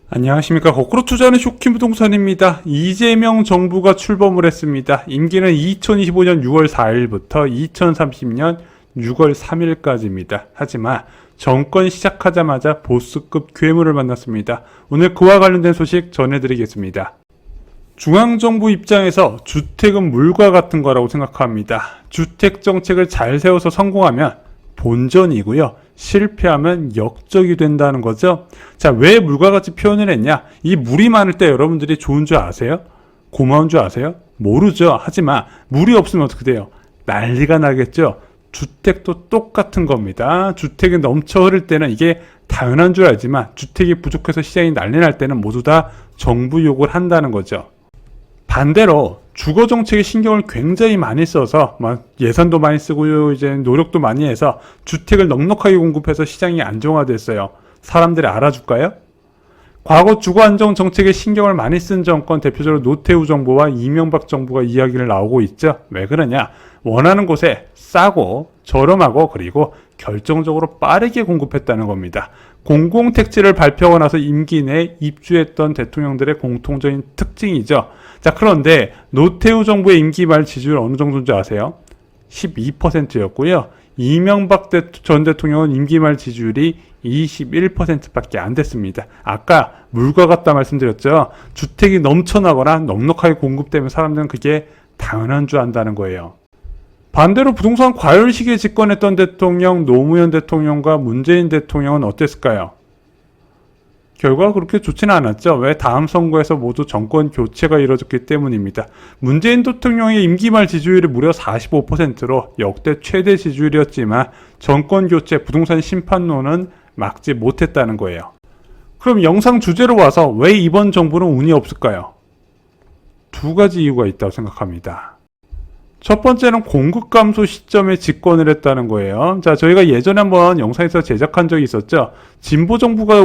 안녕하십니까. 거꾸로 투자하는 쇼킹 부동산입니다. 이재명 정부가 출범을 했습니다. 임기는 2025년 6월 4일부터 2030년 6월 3일까지입니다. 하지만 정권 시작하자마자 보스급 괴물을 만났습니다. 오늘 그와 관련된 소식 전해드리겠습니다. 중앙정부 입장에서 주택은 물과 같은 거라고 생각합니다. 주택 정책을 잘 세워서 성공하면 본전이고요. 실패하면 역적이 된다는 거죠. 자, 왜 물과 같이 표현을 했냐? 이 물이 많을 때 여러분들이 좋은 줄 아세요? 고마운 줄 아세요? 모르죠. 하지만 물이 없으면 어떻게 돼요? 난리가 나겠죠. 주택도 똑같은 겁니다. 주택이 넘쳐 흐를 때는 이게 당연한 줄 알지만 주택이 부족해서 시장이 난리 날 때는 모두 다 정부 욕을 한다는 거죠. 반대로 주거 정책에 신경을 굉장히 많이 써서 예산도 많이 쓰고요, 이제 노력도 많이 해서 주택을 넉넉하게 공급해서 시장이 안정화됐어요. 사람들이 알아줄까요? 과거 주거 안정 정책에 신경을 많이 쓴 정권, 대표적으로 노태우 정부와 이명박 정부가 이야기를 나오고 있죠. 왜 그러냐? 원하는 곳에 싸고 저렴하고 그리고 결정적으로 빠르게 공급했다는 겁니다. 공공택지를 발표하고 나서 임기 내에 입주했던 대통령들의 공통적인 특징이죠. 자, 그런데 노태우 정부의 임기 말 지지율 어느 정도인지 아세요? 12%였고요. 이명박 전 대통령은 임기 말 지지율이 21%밖에 안 됐습니다. 아까 물과 같다 말씀드렸죠. 주택이 넘쳐나거나 넉넉하게 공급되면 사람들은 그게 당연한 줄 안다는 거예요. 반대로 부동산 과열 시기에 집권했던 대통령 노무현 대통령과 문재인 대통령은 어땠을까요? 결과가 그렇게 좋지는 않았죠. 왜? 다음 선거에서 모두 정권 교체가 이뤄졌기 때문입니다. 문재인 대통령의 임기 말 지지율이 무려 45%로 역대 최대 지지율이었지만 정권 교체, 부동산 심판론은 막지 못했다는 거예요. 그럼 영상 주제로 와서 왜 이번 정부는 운이 없을까요? 두 가지 이유가 있다고 생각합니다. 첫 번째는 공급 감소 시점에 집권을 했다는 거예요. 자, 저희가 예전에 한번 영상에서 제작한 적이 있었죠. 진보 정부가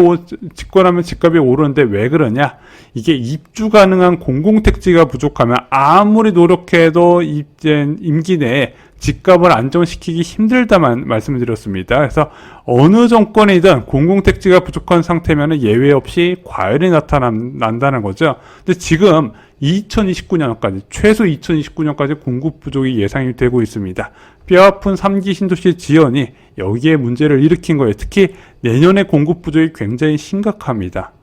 집권하면 집값이 오르는데 왜 그러냐? 이게 입주 가능한 공공택지가 부족하면 아무리 노력해도 임기 내에 집값을 안정시키기 힘들다만 말씀을 드렸습니다. 그래서 어느 정권이든 공공택지가 부족한 상태면 예외 없이 과열이 나타난다는 거죠. 근데 지금 2029년까지, 최소 2029년까지 공급 부족이 예상이 되고 있습니다. 뼈아픈 3기 신도시 지연이 여기에 문제를 일으킨 거예요. 특히 내년에 공급 부족이 굉장히 심각합니다.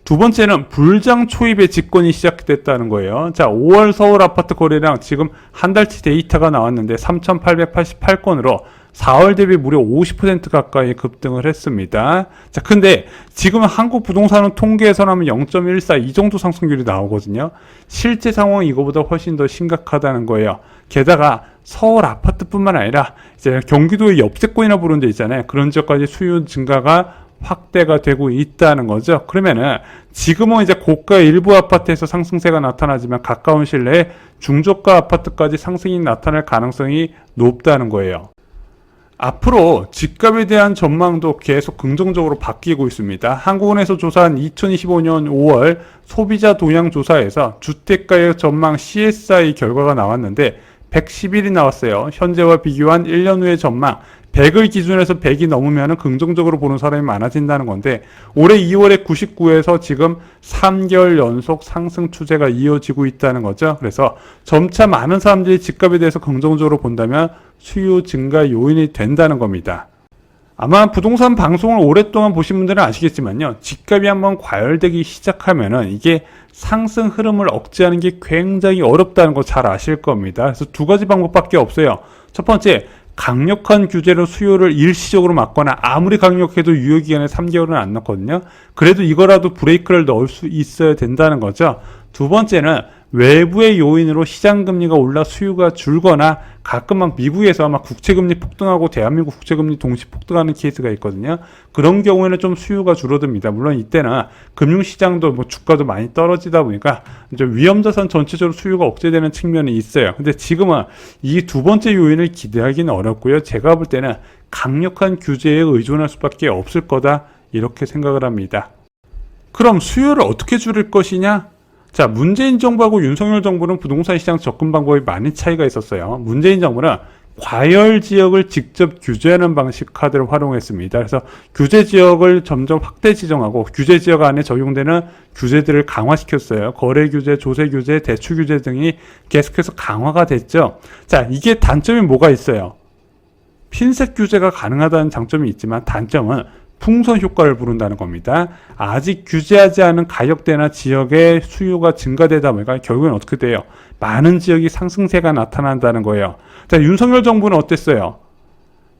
두 번째는 불장 초입의 집권이 시작됐다는 거예요. 자, 5월 서울 아파트 거래량 지금 한 달치 데이터가 나왔는데 3,888건으로 4월 대비 무려 50% 가까이 급등을 했습니다. 자, 근데 지금 한국 부동산은 통계에서 하면 0.14 이 정도 상승률이 나오거든요. 실제 상황은 이거보다 훨씬 더 심각하다는 거예요. 게다가 서울 아파트뿐만 아니라 이제 경기도의 옆세권이나 부른 데 있잖아요. 그런 지역까지 수요 증가가 확대가 되고 있다는 거죠. 그러면은 지금은 이제 고가 일부 아파트에서 상승세가 나타나지만 가까운 시일 내에 중저가 아파트까지 상승이 나타날 가능성이 높다는 거예요. 앞으로 집값에 대한 전망도 계속 긍정적으로 바뀌고 있습니다. 한국은행에서 조사한 2025년 5월 소비자 동향 조사에서 주택가격 전망 CSI 결과가 나왔는데 111이 나왔어요. 현재와 비교한 1년 후의 전망 100을 기준해서 100이 넘으면 긍정적으로 보는 사람이 많아진다는 건데 올해 2월에 99에서 지금 3개월 연속 상승 추세가 이어지고 있다는 거죠. 그래서 점차 많은 사람들이 집값에 대해서 긍정적으로 본다면 수요 증가 요인이 된다는 겁니다. 아마 부동산 방송을 오랫동안 보신 분들은 아시겠지만요. 집값이 한번 과열되기 시작하면은 이게 상승 흐름을 억제하는 게 굉장히 어렵다는 거 잘 아실 겁니다. 그래서 두 가지 방법밖에 없어요. 첫 번째, 강력한 규제로 수요를 일시적으로 막거나 아무리 강력해도 유효기간에 3개월은 안 넣거든요. 그래도 이거라도 브레이크를 넣을 수 있어야 된다는 거죠. 두 번째는 외부의 요인으로 시장금리가 올라 수요가 줄거나 가끔 미국에서 국채금리 폭등하고 대한민국 국채금리 동시 폭등하는 케이스가 있거든요. 그런 경우에는 좀 수요가 줄어듭니다. 물론 이때는 금융시장도 주가도 많이 떨어지다 보니까 이제 위험자산 전체적으로 수요가 억제되는 측면이 있어요. 근데 지금은 이 두 번째 요인을 기대하기는 어렵고요. 제가 볼 때는 강력한 규제에 의존할 수밖에 없을 거다 이렇게 생각을 합니다. 그럼 수요를 어떻게 줄일 것이냐? 자, 문재인 정부하고 윤석열 정부는 부동산 시장 접근 방법이 많이 차이가 있었어요. 문재인 정부는 과열 지역을 직접 규제하는 방식 카드를 활용했습니다. 그래서 규제 지역을 점점 확대 지정하고 규제 지역 안에 적용되는 규제들을 강화시켰어요. 거래 규제, 조세 규제, 대출 규제 등이 계속해서 강화가 됐죠. 자, 이게 단점이 뭐가 있어요? 핀셋 규제가 가능하다는 장점이 있지만 단점은 풍선 효과를 부른다는 겁니다. 아직 규제하지 않은 가격대나 지역의 수요가 증가되다 보니까 결국엔 어떻게 돼요? 많은 지역이 상승세가 나타난다는 거예요. 자, 윤석열 정부는 어땠어요?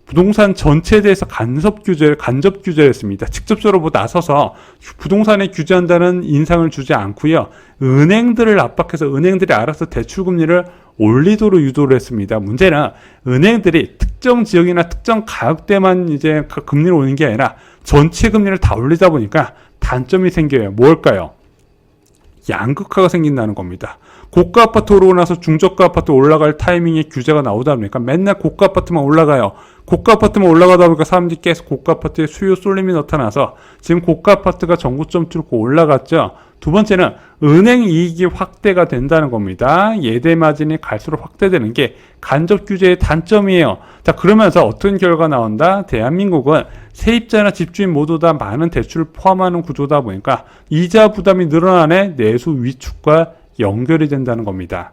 부동산 전체에 대해서 간접 규제를 했습니다. 직접적으로 나서서 부동산에 규제한다는 인상을 주지 않고요. 은행들을 압박해서 은행들이 알아서 대출 금리를 올리도록 유도를 했습니다. 문제는 은행들이 특정 지역이나 특정 가격대만 이제 금리를 올리는 게 아니라 전체 금리를 다 올리다 보니까 단점이 생겨요. 뭘까요? 양극화가 생긴다는 겁니다. 고가 아파트 오르고 나서 중저가 아파트 올라갈 타이밍에 규제가 나오다 보니까 맨날 고가 아파트만 올라가요. 고가 아파트만 올라가다 보니까 사람들이 계속 고가 아파트에 수요 쏠림이 나타나서 지금 고가 아파트가 전고점 뚫고 올라갔죠. 두 번째는 은행 이익이 확대가 된다는 겁니다. 예대 마진이 갈수록 확대되는 게 간접 규제의 단점이에요. 자, 그러면서 어떤 결과가 나온다? 대한민국은 세입자나 집주인 모두 다 많은 대출을 포함하는 구조다 보니까 이자 부담이 늘어나네 내수 위축과 연결이 된다는 겁니다.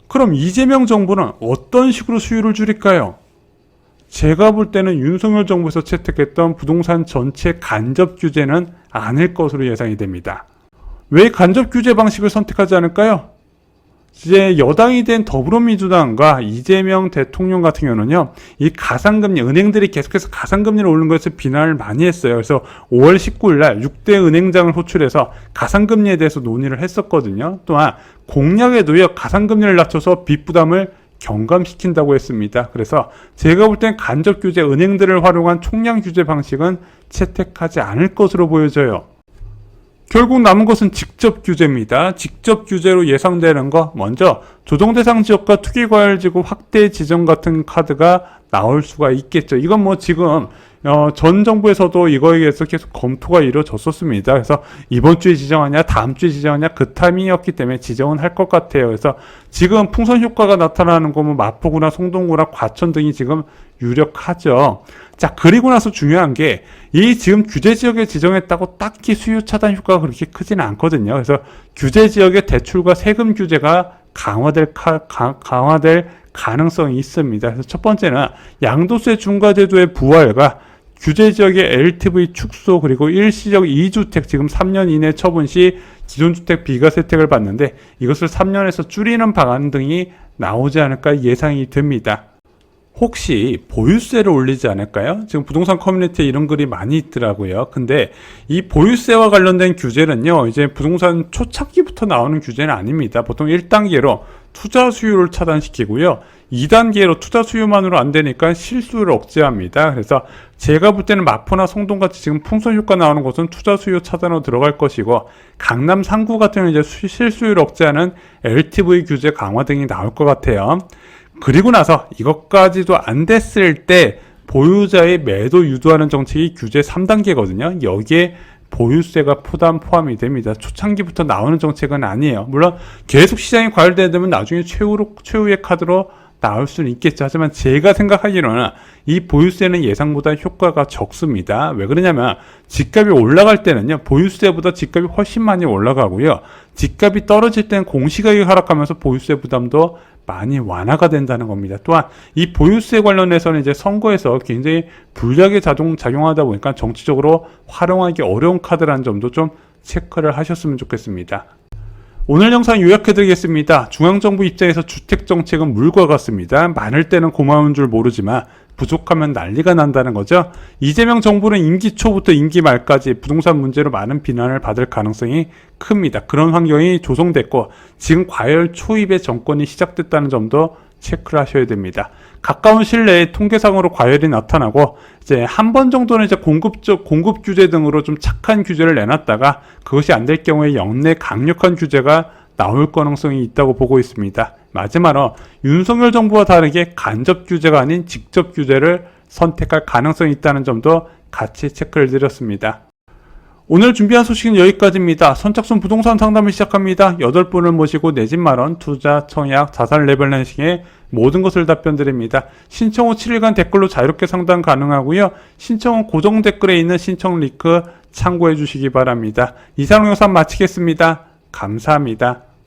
그럼 이재명 정부는 어떤 식으로 수요를 줄일까요? 제가 볼 때는 윤석열 정부에서 채택했던 부동산 전체 간접 규제는 아닐 것으로 예상이 됩니다. 왜 간접 규제 방식을 선택하지 않을까요? 이제 여당이 된 더불어민주당과 이재명 대통령 같은 경우는요, 이 가상금리, 은행들이 계속해서 가상금리를 올린 것에 비난을 많이 했어요. 그래서 5월 19일 날 6대 은행장을 호출해서 가상금리에 대해서 논의를 했었거든요. 또한 공약에도요, 가상금리를 낮춰서 빚 부담을 경감시킨다고 했습니다. 그래서 제가 볼 땐 간접 규제, 은행들을 활용한 총량 규제 방식은 채택하지 않을 것으로 보여져요. 결국 남은 것은 직접 규제입니다. 직접 규제로 예상되는 거, 먼저 조정대상 지역과 투기과열지구 확대 지정 같은 카드가 나올 수가 있겠죠. 이건 뭐 지금 전 정부에서도 이거에 대해서 계속 검토가 이루어졌었습니다. 그래서 이번 주에 지정하냐, 다음 주에 지정하냐, 그 타이밍이었기 때문에 지정은 할 것 같아요. 그래서 지금 풍선 효과가 나타나는 거면 마포구나 송동구나 과천 등이 지금 유력하죠. 자, 그리고 나서 중요한 게 이 지금 규제 지역에 지정했다고 딱히 수요 차단 효과가 그렇게 크지는 않거든요. 그래서 규제 지역의 대출과 세금 규제가 강화될 가능성이 있습니다. 그래서 첫 번째는 양도세 중과 제도의 부활과 규제 지역의 LTV 축소, 그리고 일시적 2주택 지금 3년 이내 처분 시 기존 주택 비과세 혜택을 받는데 이것을 3년에서 줄이는 방안 등이 나오지 않을까 예상이 됩니다. 혹시 보유세를 올리지 않을까요? 지금 부동산 커뮤니티에 이런 글이 많이 있더라고요. 근데 이 보유세와 관련된 규제는요, 이제 부동산 초창기부터 나오는 규제는 아닙니다. 보통 1단계로 투자 수요를 차단시키고요. 2단계로 투자 수요만으로 안 되니까 실수요를 억제합니다. 그래서 제가 볼 때는 마포나 송동같이 지금 풍선 효과 나오는 곳은 투자 수요 차단으로 들어갈 것이고, 강남 상구 같은 경우는 이제 실수요를 억제하는 LTV 규제 강화 등이 나올 것 같아요. 그리고 나서 이것까지도 안 됐을 때 보유자의 매도 유도하는 정책이 규제 3단계거든요. 여기에 보유세가 포함이 됩니다. 초창기부터 나오는 정책은 아니에요. 물론 계속 시장이 과열되면 나중에 최후의 카드로 나올 수는 있겠죠. 하지만 제가 생각하기로는 이 보유세는 예상보다 효과가 적습니다. 왜 그러냐면 집값이 올라갈 때는요, 보유세보다 집값이 훨씬 많이 올라가고요. 집값이 떨어질 때는 공시가격이 하락하면서 보유세 부담도 많이 완화가 된다는 겁니다. 또한 이 보유세 관련해서는 이제 선거에서 굉장히 불리하게 작용하다 보니까 정치적으로 활용하기 어려운 카드라는 점도 좀 체크를 하셨으면 좋겠습니다. 오늘 영상 요약해드리겠습니다. 중앙정부 입장에서 주택정책은 물과 같습니다. 많을 때는 고마운 줄 모르지만 부족하면 난리가 난다는 거죠. 이재명 정부는 임기 초부터 임기 말까지 부동산 문제로 많은 비난을 받을 가능성이 큽니다. 그런 환경이 조성됐고 지금 과열 초입의 정권이 시작됐다는 점도 체크를 하셔야 됩니다. 가까운 실내에 통계상으로 과열이 나타나고 이제 한 번 정도는 이제 공급 규제 등으로 좀 착한 규제를 내놨다가 그것이 안 될 경우에 역내 강력한 규제가 나올 가능성이 있다고 보고 있습니다. 마지막으로 윤석열 정부와 다르게 간접 규제가 아닌 직접 규제를 선택할 가능성이 있다는 점도 같이 체크를 드렸습니다. 오늘 준비한 소식은 여기까지입니다. 선착순 부동산 상담을 시작합니다. 8분을 모시고 내 집 마련, 투자, 청약, 자산 레벨런싱에 모든 것을 답변드립니다. 신청 후 7일간 댓글로 자유롭게 상담 가능하고요. 신청 후 고정 댓글에 있는 신청 링크 참고해 주시기 바랍니다. 이상 영상 마치겠습니다. 감사합니다.